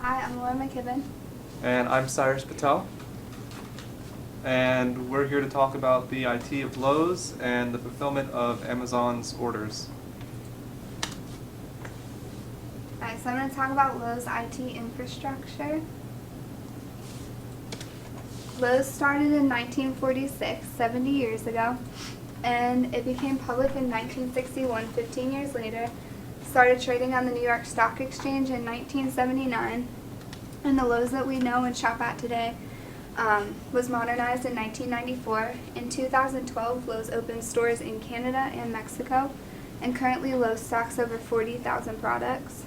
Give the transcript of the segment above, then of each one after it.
Hi, I'm Lowe McKibbin. And I'm Cyrus Patell. And we're here to talk about the IT of Lowe's and the fulfillment of Amazon's orders. Alright, so I'm going to talk about Lowe's IT infrastructure. Lowe's started in 1946, 70 years ago, and it became public in 1961, 15 years later. Started trading on the New York Stock Exchange in 1979, and the Lowe's that we know and shop at today was modernized in 1994. In 2012, Lowe's opened stores in Canada and Mexico, and currently Lowe's stocks over 40,000 products.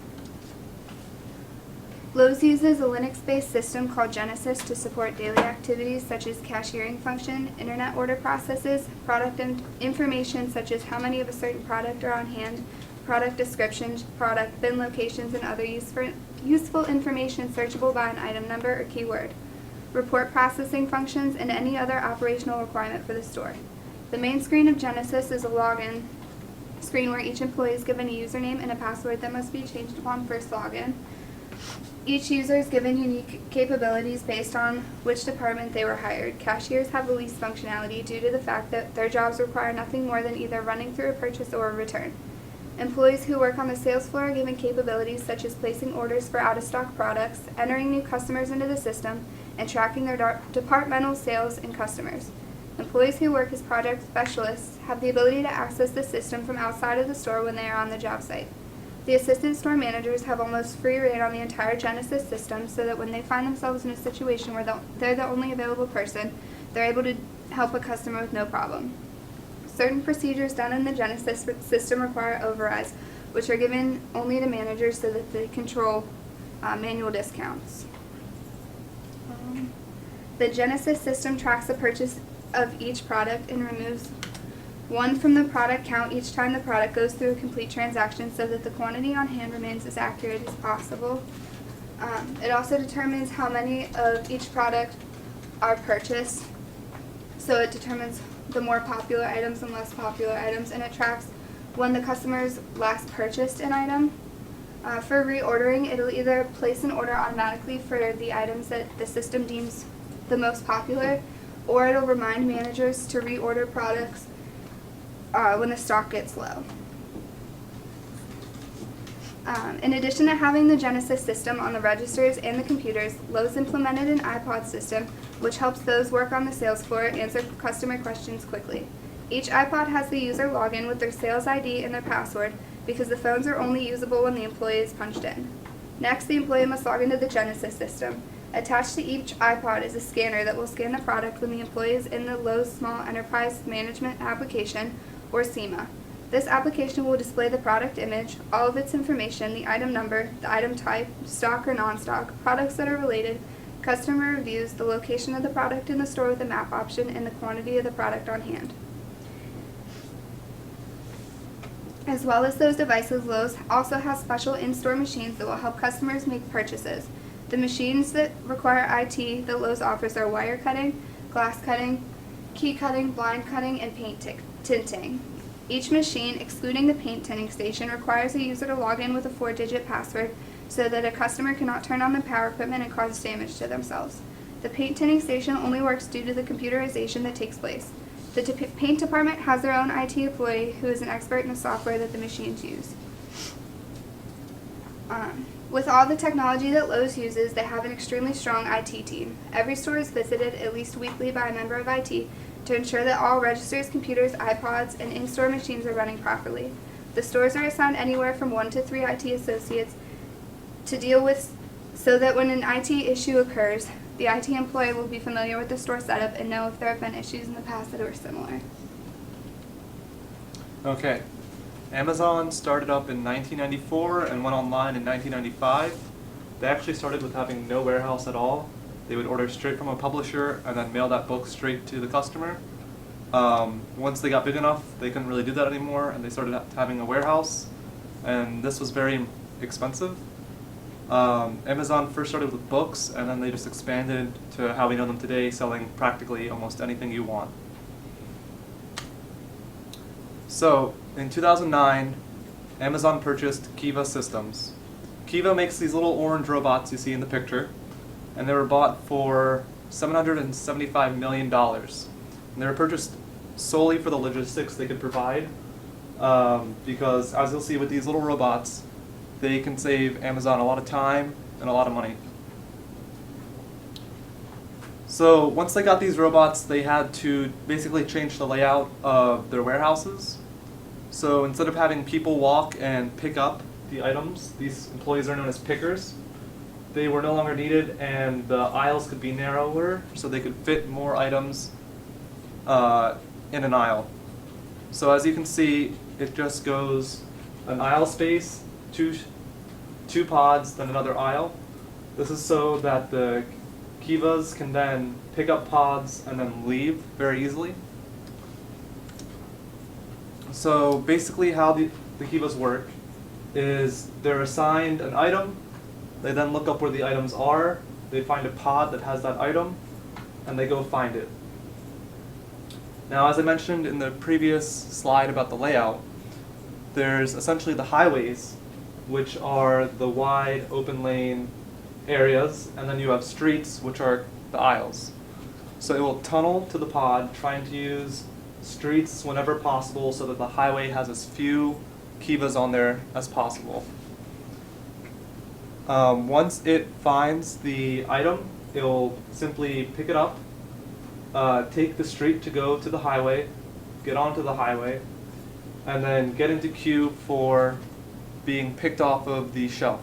Lowe's uses a Linux-based system called Genesis to support daily activities such as cashiering function, internet order processes, product information such as how many of a certain product are on hand, product descriptions, product bin locations, and other useful information searchable by an item number or keyword, report processing functions, and any other operational requirement for the store. The main screen of Genesis is a login screen where each employee is given a username and a password that must be changed upon first login. Each user is given unique capabilities based on which department they were hired. Cashiers have the least functionality due to the fact that their jobs require nothing more than either running through a purchase or a return. Employees who work on the sales floor are given capabilities such as placing orders for out-of-stock products, entering new customers into the system, and tracking their departmental sales and customers. Employees who work as project specialists have the ability to access the system from outside of the store when they are on the job site. The assistant store managers have almost free reign on the entire Genesis system so that when they find themselves in a situation where they're the only available person, they're able to help a customer with no problem. Certain procedures done in the Genesis system require overrides, which are given only to managers so that they control manual discounts. The Genesis system tracks the purchase of each product and removes one from the product count each time the product goes through a complete transaction so that the quantity on hand remains as accurate as possible. It also determines how many of each product are purchased, so it determines the more popular items and less popular items, and it tracks when the customers last purchased an item. For reordering, it'll either place an order automatically for the items that the system deems the most popular, or it'll remind managers to reorder products when the stock gets low. In addition to having the Genesis system on the registers and the computers, Lowe's implemented an iPod system which helps those work on the sales floor answer customer questions quickly. Each iPod has the user log in with their sales ID and their password because the phones are only usable when the employee is punched in. Next, the employee must log into the Genesis system. Attached to each iPod is a scanner that will scan the product when the employee is in the Lowe's Small Enterprise Management Application, or SEMA. This application will display the product image, all of its information, the item number, the item type, stock or non-stock, products that are related, customer reviews, the location of the product in the store with a map option, and the quantity of the product on hand. As well as those devices, Lowe's also has special in-store machines that will help customers make purchases. The machines that require IT that Lowe's offers are wire cutting, glass cutting, key cutting, blind cutting, and paint tinting. Each machine, excluding the paint tinting station, requires a user to log in with a 4-digit password so that a customer cannot turn on the power equipment and cause damage to themselves. The paint tinting station only works due to the computerization that takes place. The paint department has their own IT employee who is an expert in the software that the machines use. With all the technology that Lowe's uses, they have an extremely strong IT team. Every store is visited at least weekly by a member of IT to ensure that all registers, computers, iPods, and in-store machines are running properly. The stores are assigned anywhere from 1 to 3 IT associates to deal with so that when an IT issue occurs, the IT employee will be familiar with the store setup and know if there have been issues in the past that are similar. Okay. Amazon started up in 1994 and went online in 1995. They actually started with having no warehouse at all. They would order straight from a publisher and then mail that book straight to the customer. Once they got big enough, they couldn't really do that anymore, and they started having a warehouse, and this was very expensive. Amazon first started with books, and then they just expanded to how we know them today, selling practically almost anything you want. So, in 2009, Amazon purchased Kiva Systems. Kiva makes these little orange robots you see in the picture, and they were bought for $775 million. And they were purchased solely for the logistics they could provide, because as you'll see with these little robots, they can save Amazon a lot of time and a lot of money. So once they got these robots, they had to basically change the layout of their warehouses. So instead of having people walk and pick up the items, these employees are known as pickers. They were no longer needed, and the aisles could be narrower, so they could fit more items in an aisle. So as you can see, it just goes an aisle space, two pods, then another aisle. This is so that the Kivas can then pick up pods and then leave very easily. So basically how the Kivas work is they're assigned an item, they then look up where the items are, they find a pod that has that item, and they go find it. Now, as I mentioned in the previous slide about the layout, there's essentially the highways, which are the wide open lane areas, and then you have streets, which are the aisles. So it will tunnel to the pod, trying to use streets whenever possible so that the highway has as few Kivas on there as possible. Once it finds the item, it will simply pick it up, take the street to go to the highway, get onto the highway, and then get into queue for being picked off of the shelf.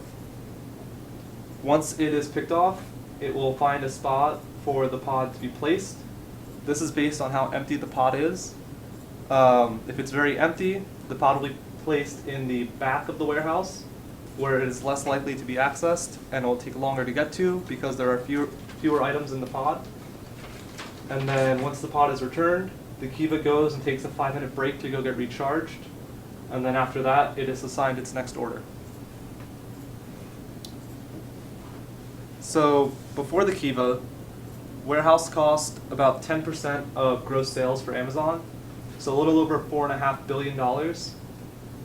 Once it is picked off, it will find a spot for the pod to be placed. This is based on how empty the pod is. If it's very empty, the pod will be placed in the back of the warehouse, where it is less likely to be accessed and it will take longer to get to because there are fewer items in the pod. And then once the pod is returned, the Kiva goes and takes a 5-minute break to go get recharged. And then after that, it is assigned its next order. So before the Kiva, warehouse cost about 10% of gross sales for Amazon, so a little over $4.5 billion.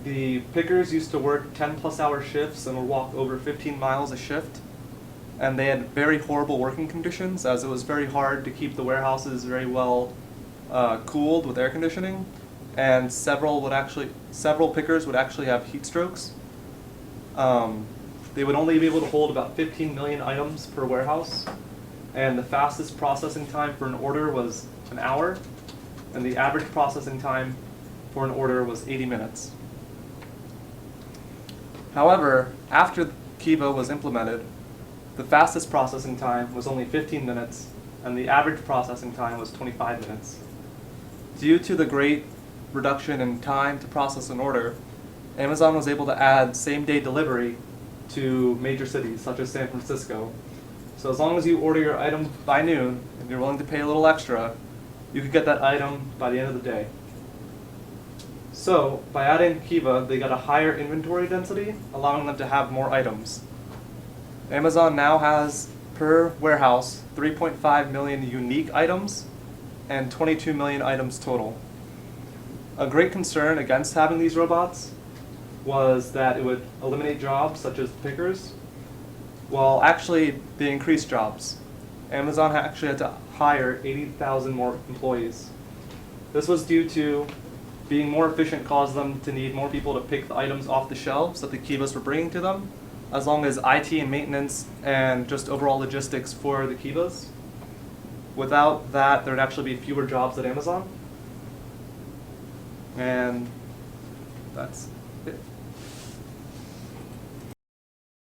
The pickers used to work 10+ hour shifts and would walk over 15 miles a shift. And they had very horrible working conditions, as it was very hard to keep the warehouses very well cooled with air conditioning. And several pickers would actually have heat strokes. They would only be able to hold about 15 million items per warehouse. And the fastest processing time for an order was an hour. And the average processing time for an order was 80 minutes. However, after Kiva was implemented, the fastest processing time was only 15 minutes, and the average processing time was 25 minutes. Due to the great reduction in time to process an order, Amazon was able to add same-day delivery to major cities, such as San Francisco. So as long as you order your item by noon, and you're willing to pay a little extra, you could get that item by the end of the day. So, by adding Kiva, they got a higher inventory density, allowing them to have more items. Amazon now has, per warehouse, 3.5 million unique items and 22 million items total. A great concern against having these robots was that it would eliminate jobs such as pickers. Well, actually, they increased jobs. Amazon actually had to hire 80,000 more employees. This was due to being more efficient caused them to need more people to pick the items off the shelves that the Kivas were bringing to them, as long as IT and maintenance and just overall logistics for the Kivas. Without that, there would actually be fewer jobs at Amazon. And that's it.